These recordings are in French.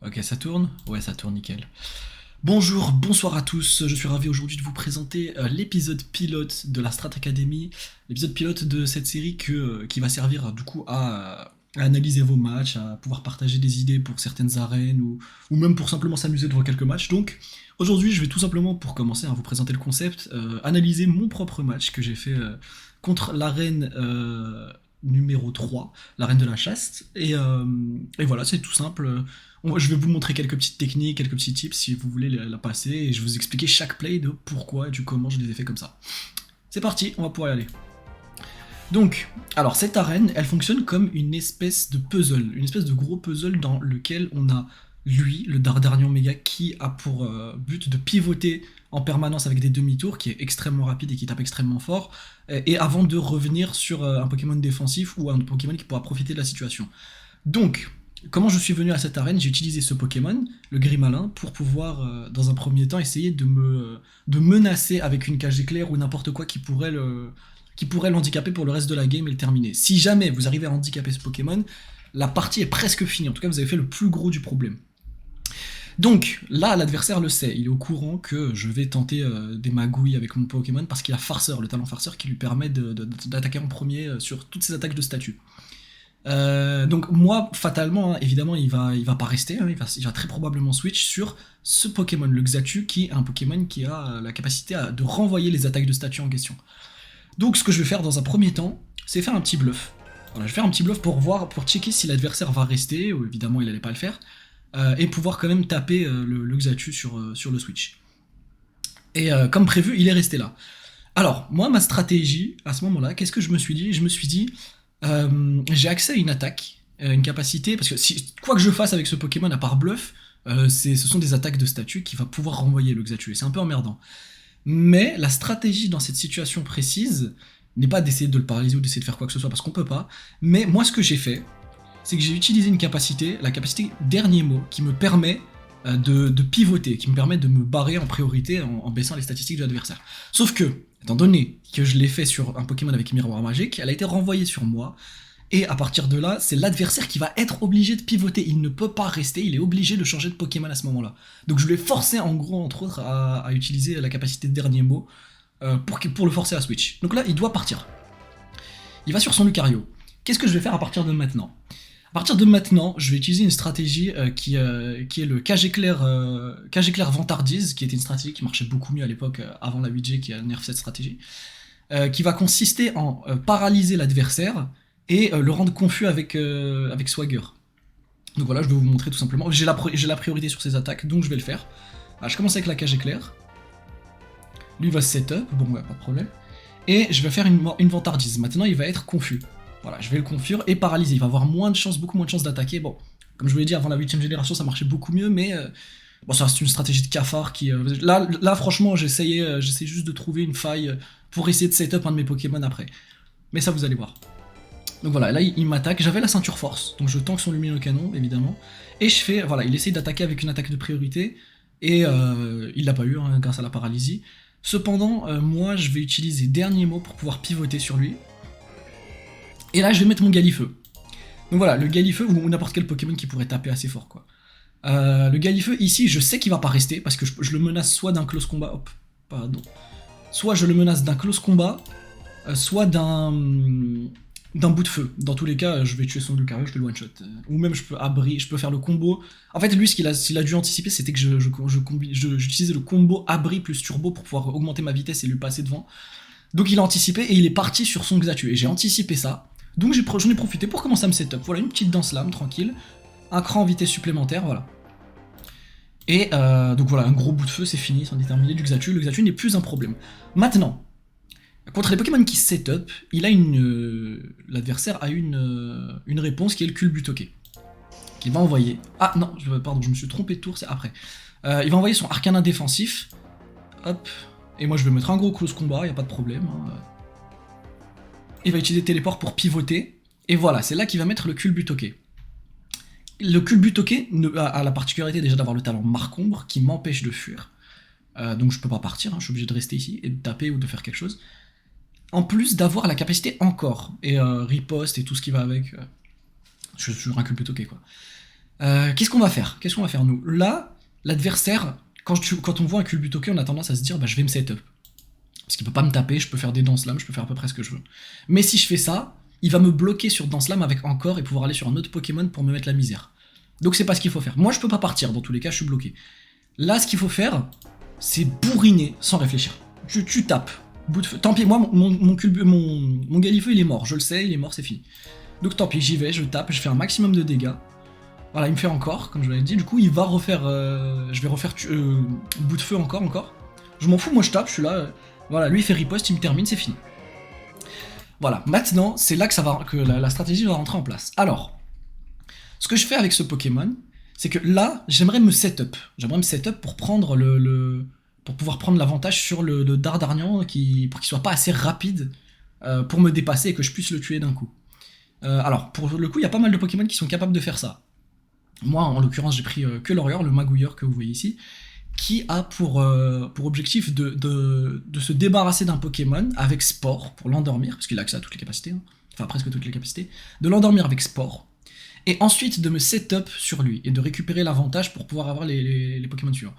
Ok, ça tourne? Ouais, ça tourne nickel. Bonjour, bonsoir à tous, je suis ravi aujourd'hui de vous présenter l'épisode pilote de la Strat Academy, l'épisode pilote de cette série qui va servir du coup à analyser vos matchs, à pouvoir partager des idées pour certaines arènes ou même pour simplement s'amuser devant quelques matchs. Donc aujourd'hui je vais tout simplement, pour commencer à vous présenter le concept, analyser mon propre match que j'ai fait contre l'arène numéro 3, l'arène de la chaste. Et voilà, c'est tout simple. Je vais vous montrer quelques petites techniques, quelques petits tips si vous voulez la passer, et je vais vous expliquer chaque play de pourquoi et du comment je les ai fait comme ça. C'est parti, on va pouvoir y aller. Donc, alors cette arène, elle fonctionne comme une espèce de puzzle, une espèce de gros puzzle dans lequel on a lui, le Dardarian Méga, qui a pour but de pivoter en permanence avec des demi-tours, qui est extrêmement rapide et qui tape extrêmement fort, et avant de revenir sur un Pokémon défensif ou un Pokémon qui pourra profiter de la situation. Donc, comment je suis venu à cette arène? J'ai utilisé ce Pokémon, le Grimalin, pour pouvoir, dans un premier temps, essayer de menacer avec une cage éclair ou n'importe quoi qui pourrait l'handicaper pour le reste de la game et le terminer. Si jamais vous arrivez à handicaper ce Pokémon, la partie est presque finie. En tout cas, vous avez fait le plus gros du problème. Donc là, l'adversaire le sait, il est au courant que je vais tenter des magouilles avec mon Pokémon parce qu'il a Farceur, le talent Farceur qui lui permet d'attaquer en premier sur toutes ses attaques de statut. Donc moi, fatalement, hein, évidemment, il va pas rester, hein, il va très probablement switch sur ce Pokémon, le Xatu, qui est un Pokémon qui a la capacité de renvoyer les attaques de statut en question. Donc ce que je vais faire dans un premier temps, c'est faire un petit bluff. Voilà, je vais faire un petit bluff pour checker si l'adversaire va rester, ou évidemment il allait pas le faire, et pouvoir quand même taper le Xatu sur le switch. Et comme prévu, il est resté là. Alors, moi, ma stratégie, à ce moment-là, qu'est-ce que je me suis dit? Je me suis dit, j'ai accès à une attaque, une capacité, parce que quoi que je fasse avec ce Pokémon à part bluff, ce sont des attaques de statut qui va pouvoir renvoyer le Xatu, et c'est un peu emmerdant. Mais la stratégie dans cette situation précise n'est pas d'essayer de le paralyser ou d'essayer de faire quoi que ce soit, parce qu'on peut pas, mais moi ce que j'ai fait, c'est que j'ai utilisé une capacité, la capacité dernier mot, qui me permet de pivoter, qui me permet de me barrer en priorité en baissant les statistiques de l'adversaire. Sauf que, étant donné que je l'ai fait sur un Pokémon avec Miroir Magique, elle a été renvoyée sur moi, et à partir de là, c'est l'adversaire qui va être obligé de pivoter. Il ne peut pas rester, il est obligé de changer de Pokémon à ce moment-là. Donc je l'ai forcé, en gros, entre autres, à utiliser la capacité de dernier mot pour le forcer à switch. Donc là, il doit partir. Il va sur son Lucario. Qu'est-ce que je vais faire à partir de maintenant? À partir de maintenant, je vais utiliser une stratégie qui est le Cage Éclair Vantardise, qui était une stratégie qui marchait beaucoup mieux à l'époque, avant la 8G qui a nerf cette stratégie, qui va consister en paralyser l'adversaire et le rendre confus avec Swagger. Donc voilà, je vais vous montrer tout simplement. J'ai la priorité sur ses attaques, donc je vais le faire. Alors, je commence avec la Cage Éclair. Lui va se setup, bon ouais, pas de problème. Et je vais faire une vantardise. Maintenant, il va être confus. Voilà, je vais le confure et paralyser. Il va avoir beaucoup moins de chances d'attaquer. Bon, comme je vous l'ai dit, avant la 8ème génération, ça marchait beaucoup mieux, mais bon, ça reste une stratégie de cafard qui... Là, franchement, j'essaie juste de trouver une faille pour essayer de setup un de mes Pokémon après. Mais ça, vous allez voir. Donc voilà, là, il m'attaque. J'avais la ceinture force, donc je tank son lumineux canon, évidemment. Et je fais... Voilà, il essaye d'attaquer avec une attaque de priorité, et il l'a pas eu, hein, grâce à la paralysie. Cependant, moi, je vais utiliser dernier mot pour pouvoir pivoter sur lui. Et là, je vais mettre mon Galifeu. Donc voilà, le Galifeu ou n'importe quel Pokémon qui pourrait taper assez fort, quoi. Le Galifeu, ici, je sais qu'il va pas rester, parce que je le menace soit d'un close combat... Hop, pardon. Soit je le menace d'un close combat, soit d'un bout de feu. Dans tous les cas, je vais tuer son Lucario, je fais le one-shot. Ou même, je peux faire le combo. En fait, lui, s'il a dû anticiper, c'était que j'utilisais le combo abri plus turbo pour pouvoir augmenter ma vitesse et lui passer devant. Donc il a anticipé et il est parti sur son Xatu. Et j'ai anticipé ça. Donc j'en ai profité pour commencer à me setup. Voilà, une petite danse lame, tranquille. Un cran en vitesse supplémentaire, voilà. Et donc voilà, un gros bout de feu, c'est fini, c'en est terminé du Xatu. Le Xatu n'est plus un problème. Maintenant, contre les Pokémon qui setup, l'adversaire a une réponse qui est le Culbutoke. Qu'il va envoyer. Ah non, pardon, je me suis trompé de tour, c'est après. Il va envoyer son Arcanin défensif. Hop. Et moi je vais mettre un gros close combat, y a pas de problème. Hein. Il va utiliser téléport pour pivoter. Et voilà, c'est là qu'il va mettre le Culbutoke. Le Culbutoke a la particularité déjà d'avoir le talent Marc-Ombre qui m'empêche de fuir. Donc je peux pas partir, hein, je suis obligé de rester ici et de taper ou de faire quelque chose. En plus d'avoir la capacité encore, et riposte et tout ce qui va avec. Je suis un Culbutoke quoi. Qu'est-ce qu'on va faire? Qu'est-ce qu'on va faire nous? Là, l'adversaire, quand on voit un culbutoke, on a tendance à se dire bah je vais me setup. Parce qu'il peut pas me taper, je peux faire des danses lames, je peux faire à peu près ce que je veux. Mais si je fais ça, il va me bloquer sur danse lame avec encore et pouvoir aller sur un autre Pokémon pour me mettre la misère. Donc c'est pas ce qu'il faut faire. Moi je peux pas partir, dans tous les cas je suis bloqué. Là ce qu'il faut faire, c'est bourriner sans réfléchir. Tu tapes. Bout de feu. Tant pis, moi mon Galifeu il est mort, je le sais, il est mort, c'est fini. Donc tant pis, j'y vais, je tape, je fais un maximum de dégâts. Voilà, il me fait encore, comme je l'avais dit. Du coup, il va refaire. Je vais refaire bout de feu encore. Je m'en fous, moi je tape, je suis là. Voilà, lui il fait riposte, il me termine, c'est fini. Voilà, maintenant, c'est là que la stratégie va rentrer en place. Alors, ce que je fais avec ce Pokémon, c'est que là, j'aimerais me setup. J'aimerais me setup pour prendre pour pouvoir prendre l'avantage sur le Dardarnian pour qu'il soit pas assez rapide pour me dépasser et que je puisse le tuer d'un coup. Alors, pour le coup, il y a pas mal de Pokémon qui sont capables de faire ça. Moi, en l'occurrence, j'ai pris que Lorior, le magouilleur que vous voyez ici, qui a pour objectif de se débarrasser d'un Pokémon avec Sport, pour l'endormir, parce qu'il a accès à toutes les capacités, hein. Enfin presque toutes les capacités, de l'endormir avec Sport, et ensuite de me setup sur lui, et de récupérer l'avantage pour pouvoir avoir les Pokémon suivants.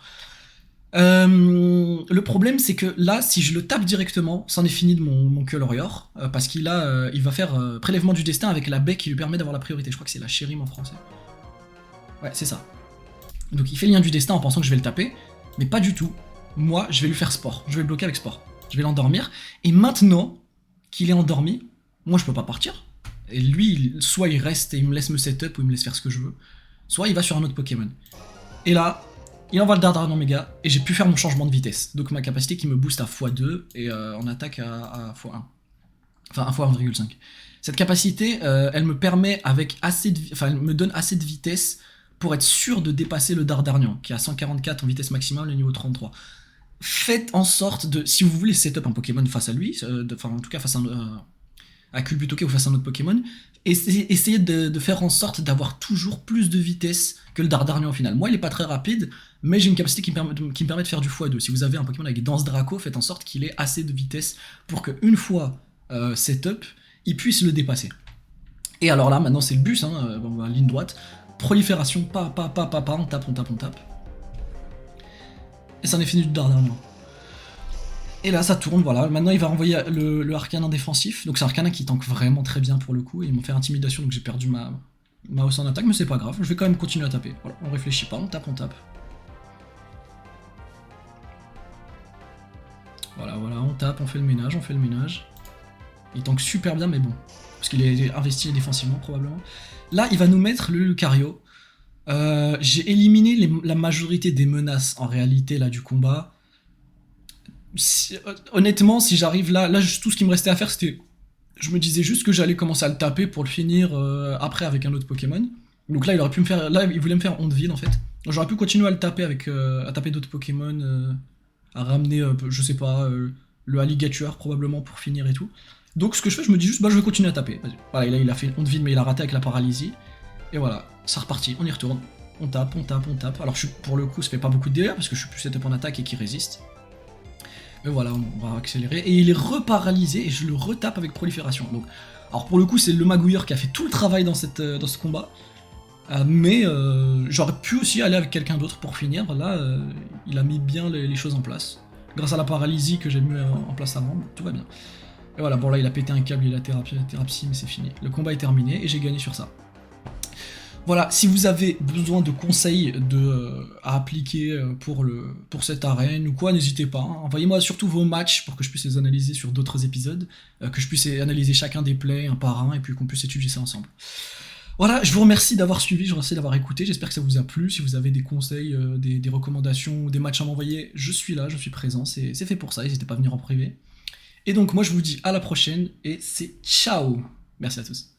Le problème c'est que là, si je le tape directement, c'en est fini de mon Lorior, parce il va faire prélèvement du destin avec la baie qui lui permet d'avoir la priorité. Je crois que c'est la Chérim en français. Ouais, c'est ça. Donc il fait le lien du destin en pensant que je vais le taper, mais pas du tout. Moi, je vais lui faire Sport. Je vais le bloquer avec Sport. Je vais l'endormir. Et maintenant qu'il est endormi, moi je peux pas partir. Et lui, soit il reste et il me laisse me setup ou il me laisse faire ce que je veux, soit il va sur un autre Pokémon. Et là, il envoie le Dardarnian Méga et j'ai pu faire mon changement de vitesse. Donc ma capacité qui me booste à x2 et en attaque à x1. Enfin, à x1,5. Cette capacité, elle me permet avec elle me donne assez de vitesse pour être sûr de dépasser le Dardarnian, qui a 144 en vitesse maximale, le niveau 33. Faites en sorte de, si vous voulez setup un Pokémon face à lui, enfin en tout cas face à Culbutoke ou face à un autre Pokémon, essayez de faire en sorte d'avoir toujours plus de vitesse que le Dardarnian au final. Moi il est pas très rapide, mais j'ai une capacité qui me permet de faire du x2. Si vous avez un Pokémon avec Danse Draco, faites en sorte qu'il ait assez de vitesse pour qu'une fois setup, il puisse le dépasser. Et alors là, maintenant c'est le bus, hein, on va ligne droite. Prolifération, on tape. Et c'en est fini du Dardarnian. Et là ça tourne, voilà. Maintenant il va renvoyer le Arcanin défensif. Donc c'est un Arcanin qui tank vraiment très bien pour le coup. Ils m'ont fait intimidation donc j'ai perdu ma hausse en attaque, mais c'est pas grave. Je vais quand même continuer à taper. Voilà, on réfléchit pas, on tape. Voilà, on tape, on fait le ménage. Il tank super bien, mais bon. Parce qu'il est investi défensivement probablement. Là, il va nous mettre le Lucario. J'ai éliminé la majorité des menaces en réalité là du combat. Honnêtement, si j'arrive là, tout ce qui me restait à faire, c'était, je me disais juste que j'allais commencer à le taper pour le finir après avec un autre Pokémon. Donc là, il aurait pu me faire, là, il voulait me faire honte vide en fait. J'aurais pu continuer à le taper à taper d'autres Pokémon, à ramener, je sais pas, le Alligator probablement pour finir et tout. Donc ce que je fais, je me dis juste, bah je vais continuer à taper. Voilà, il a fait honte vide, mais il a raté avec la paralysie. Et voilà, c'est reparti, on y retourne. On tape. Alors pour le coup, ça fait pas beaucoup de dégâts parce que je suis plus setup en attaque et qu'il résiste. Mais voilà, on va accélérer. Et il est reparalysé et je le retape avec prolifération. Donc, alors pour le coup, c'est le magouilleur qui a fait tout le travail dans ce combat. Mais j'aurais pu aussi aller avec quelqu'un d'autre pour finir. Là, il a mis bien les choses en place. Grâce à la paralysie que j'ai mis en place avant, tout va bien. Et voilà, bon là il a pété un câble, il a thérapie, mais c'est fini. Le combat est terminé et j'ai gagné sur ça. Voilà, si vous avez besoin de conseils à appliquer pour cette arène ou quoi, n'hésitez pas. Hein. Envoyez-moi surtout vos matchs pour que je puisse les analyser sur d'autres épisodes, que je puisse analyser chacun des plays un par un et puis qu'on puisse étudier ça ensemble. Voilà, je vous remercie d'avoir suivi, je vous remercie d'avoir écouté, j'espère que ça vous a plu. Si vous avez des conseils, des recommandations, des matchs à m'envoyer, je suis là, je suis présent, c'est fait pour ça, n'hésitez pas à venir en privé. Et donc moi je vous dis à la prochaine et c'est ciao. Merci à tous.